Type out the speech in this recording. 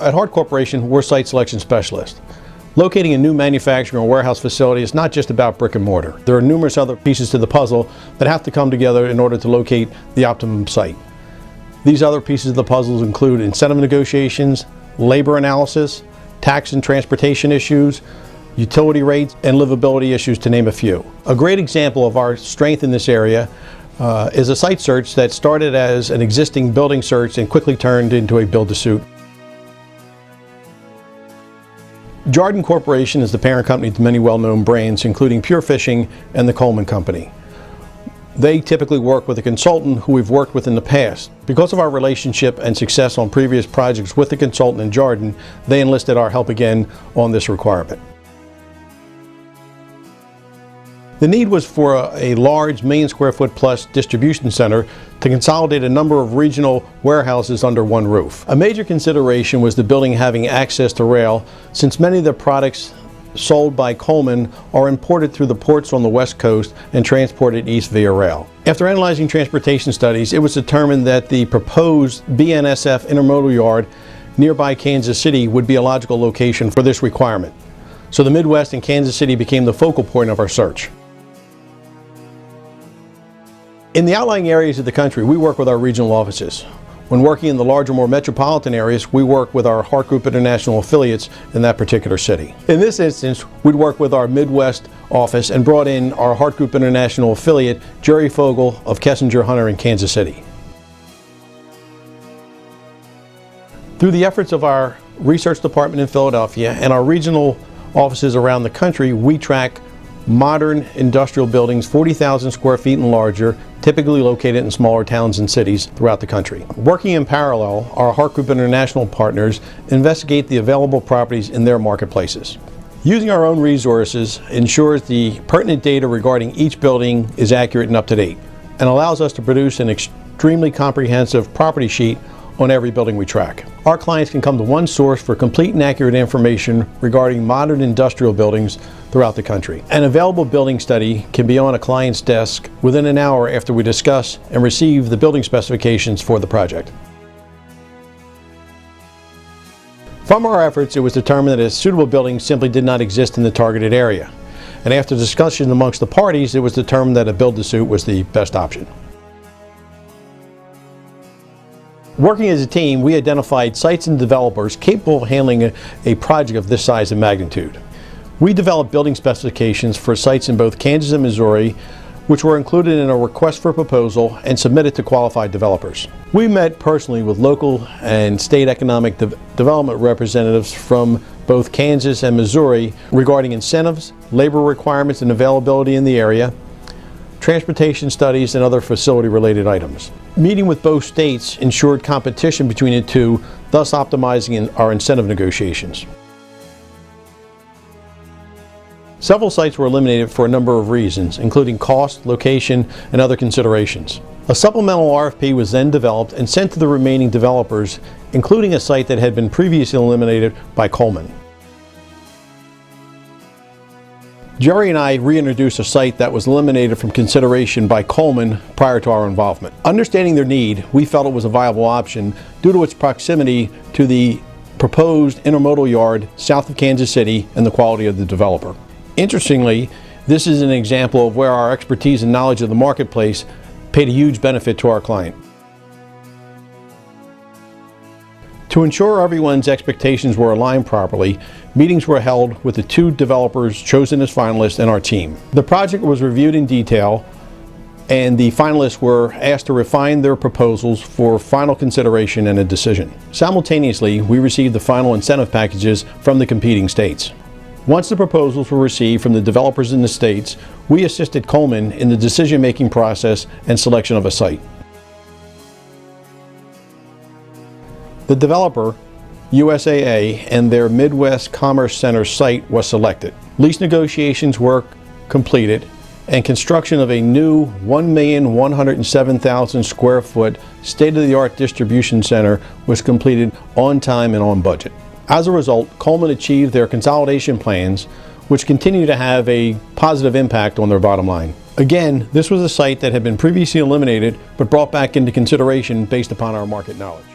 At Hart Corporation, we're site selection specialists. Locating a new manufacturing or warehouse facility is not just about brick and mortar. There are numerous other pieces to the puzzle that have to come together in order to locate the optimum site. These other pieces of the puzzle include incentive negotiations, labor analysis, tax and transportation issues, utility rates, and livability issues, to name a few. A great example of our strength in this area is a site search that started as an existing building search and quickly turned into a build-to-suit. Jarden Corporation is the parent company to many well-known brands, including Pure Fishing and the Coleman Company. They typically work with a consultant who we've worked with in the past. Because of our relationship and success on previous projects with the consultant in Jarden, they enlisted our help again on this requirement. The need was for a large million-square-foot plus distribution center to consolidate a number of regional warehouses under one roof. A major consideration was the building having access to rail, since many of the products sold by Coleman are imported through the ports on the West Coast and transported east via rail. After analyzing transportation studies, it was determined that the proposed BNSF intermodal yard nearby Kansas City would be a logical location for this requirement. So the Midwest and Kansas City became the focal point of our search. In the outlying areas of the country, we work with our regional offices. When working in the larger, more metropolitan areas, we work with our Hart Group International affiliates in that particular city. In this instance, we'd work with our Midwest office and brought in our Hart Group International affiliate, Jerry Fogel of Kessinger Hunter in Kansas City. Through the efforts of our research department in Philadelphia and our regional offices around the country, we track modern industrial buildings 40,000 square feet and larger, typically located in smaller towns and cities throughout the country. Working in parallel, our Hart Group International partners investigate the available properties in their marketplaces. Using our own resources ensures the pertinent data regarding each building is accurate and up to date, and allows us to produce an extremely comprehensive property sheet on every building we track. Our clients can come to one source for complete and accurate information regarding modern industrial buildings throughout the country. An available building study can be on a client's desk within an hour after we discuss and receive the building specifications for the project. From our efforts, it was determined that a suitable building simply did not exist in the targeted area. And after discussion amongst the parties, it was determined that a build-to-suit was the best option. Working as a team, we identified sites and developers capable of handling a project of this size and magnitude. We developed building specifications for sites in both Kansas and Missouri, which were included in a request for proposal and submitted to qualified developers. We met personally with local and state economic development representatives from both Kansas and Missouri regarding incentives, labor requirements and availability in the area, transportation studies, and other facility-related items. Meeting with both states ensured competition between the two, thus optimizing our incentive negotiations. Several sites were eliminated for a number of reasons, including cost, location, and other considerations. A supplemental RFP was then developed and sent to the remaining developers, including a site that had been previously eliminated by Coleman. Jerry and I reintroduced a site that was eliminated from consideration by Coleman prior to our involvement. Understanding their need, we felt it was a viable option due to its proximity to the proposed intermodal yard south of Kansas City and the quality of the developer. Interestingly, this is an example of where our expertise and knowledge of the marketplace paid a huge benefit to our client. To ensure everyone's expectations were aligned properly, meetings were held with the two developers chosen as finalists and our team. The project was reviewed in detail, and the finalists were asked to refine their proposals for final consideration and a decision. Simultaneously, we received the final incentive packages from the competing states. Once the proposals were received from the developers in the states, we assisted Coleman in the decision-making process and selection of a site. The developer, USAA, and their Midwest Commerce Center site was selected. Lease negotiations were completed, and construction of a new 1,107,000 square foot state-of-the-art distribution center was completed on time and on budget. As a result, Coleman achieved their consolidation plans, which continue to have a positive impact on their bottom line. Again, this was a site that had been previously eliminated but brought back into consideration based upon our market knowledge.